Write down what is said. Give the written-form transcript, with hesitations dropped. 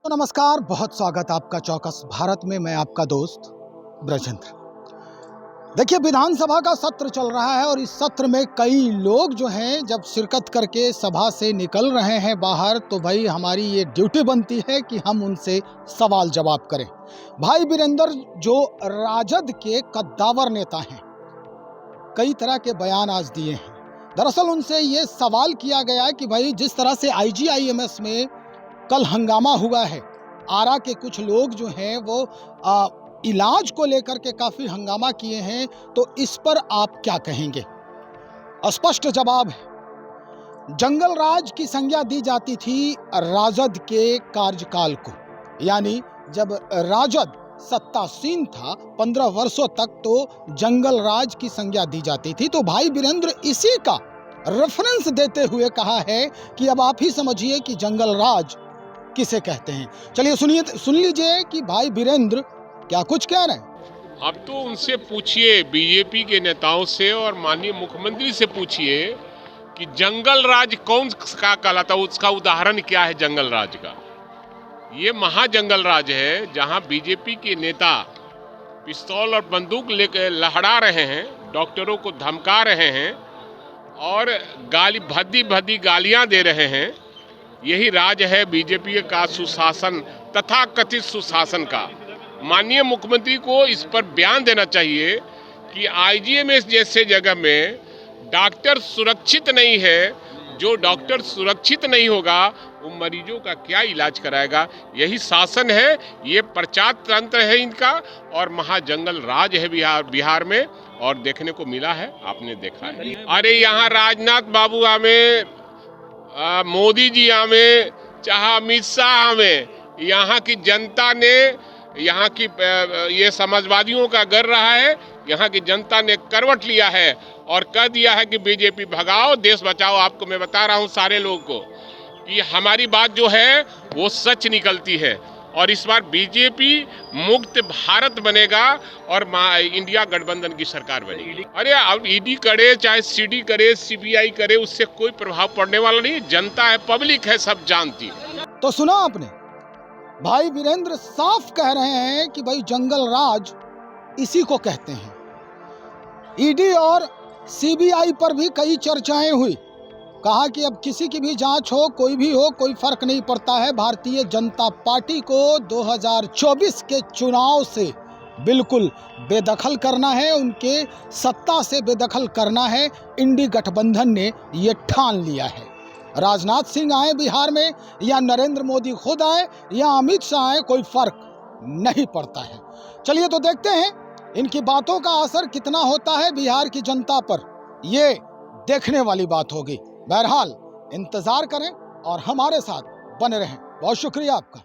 तो नमस्कार, बहुत स्वागत आपका चौकस भारत में। मैं आपका दोस्त ब्रजेंद्र। देखिए, विधानसभा का सत्र चल रहा है और इस सत्र में कई लोग जो हैं जब शिरकत करके सभा से निकल रहे हैं बाहर, तो भाई हमारी ये ड्यूटी बनती है कि हम उनसे सवाल जवाब करें। भाई वीरेंद्र जो राजद के कद्दावर नेता हैं, कई तरह के बयान आज दिए हैं। दरअसल उनसे ये सवाल किया गया है कि भाई जिस तरह से IGIMS में कल हंगामा हुआ है, आरा के कुछ लोग जो हैं वो इलाज को लेकर के काफ़ी हंगामा किए हैं, तो इस पर आप क्या कहेंगे? स्पष्ट जवाब है। जंगल राज की संज्ञा दी जाती थी राजद के कार्यकाल को, यानी जब राजद सत्तासीन था 15 वर्षों तक, तो जंगल राज की संज्ञा दी जाती थी। तो भाई वीरेंद्र इसी का रेफरेंस देते हुए कहा है कि अब आप ही समझिए कि जंगल राज किसे कहते हैं। चलिए सुन लीजिए कि भाई वीरेंद्र क्या कुछ कह रहे हैं। अब तो उनसे पूछिए, बीजेपी के नेताओं से और माननीय मुख्यमंत्री से पूछिए कि जंगल राज कौन का कहलाता, उसका उदाहरण क्या है जंगल राज का। ये महाजंगल राज है जहां बीजेपी के नेता पिस्तौल और बंदूक लेकर लहरा रहे हैं, डॉक्टरों को धमका रहे हैं और भद्दी गालियां दे रहे हैं। यही राज है बीजेपी का सुशासन, तथा कथित सुशासन का। माननीय मुख्यमंत्री को इस पर बयान देना चाहिए कि IGMS जैसे जगह में डॉक्टर सुरक्षित नहीं है। जो डॉक्टर सुरक्षित नहीं होगा वो मरीजों का क्या इलाज कराएगा? यही शासन है, ये प्रचार तंत्र है इनका, और महाजंगल राज है बिहार में, और देखने को मिला है, आपने देखा है। अरे यहाँ राजनाथ बाबू आवे, मोदी जी आवे, चाहे अमित शाह आवे, यहाँ की जनता ने, यहाँ की ये समाजवादियों का गर रहा है, यहाँ की जनता ने करवट लिया है और कह दिया है कि बीजेपी भगाओ, देश बचाओ। आपको मैं बता रहा हूँ सारे लोगों को कि हमारी बात जो है वो सच निकलती है, और इस बार बीजेपी मुक्त भारत बनेगा और इंडिया गठबंधन की सरकार बनेगी। अरे अब ED करे, चाहे CD करे, CBI करे, उससे कोई प्रभाव पड़ने वाला नहीं। जनता है, पब्लिक है, सब जानती है। तो सुना आपने, भाई वीरेंद्र साफ कह रहे हैं कि भाई जंगल राज इसी को कहते हैं। ED और CBI पर भी कई चर्चाएं हुई। कहा कि अब किसी की भी जांच हो, कोई भी हो, कोई फर्क नहीं पड़ता है। भारतीय जनता पार्टी को 2024 के चुनाव से बिल्कुल बेदखल करना है, उनके सत्ता से बेदखल करना है। इंडी गठबंधन ने ये ठान लिया है। राजनाथ सिंह आए बिहार में या नरेंद्र मोदी खुद आए या अमित शाह आए, कोई फर्क नहीं पड़ता है। चलिए तो देखते हैं इनकी बातों का असर कितना होता है बिहार की जनता पर, ये देखने वाली बात होगी। बहरहाल इंतजार करें और हमारे साथ बने रहें। बहुत शुक्रिया आपका।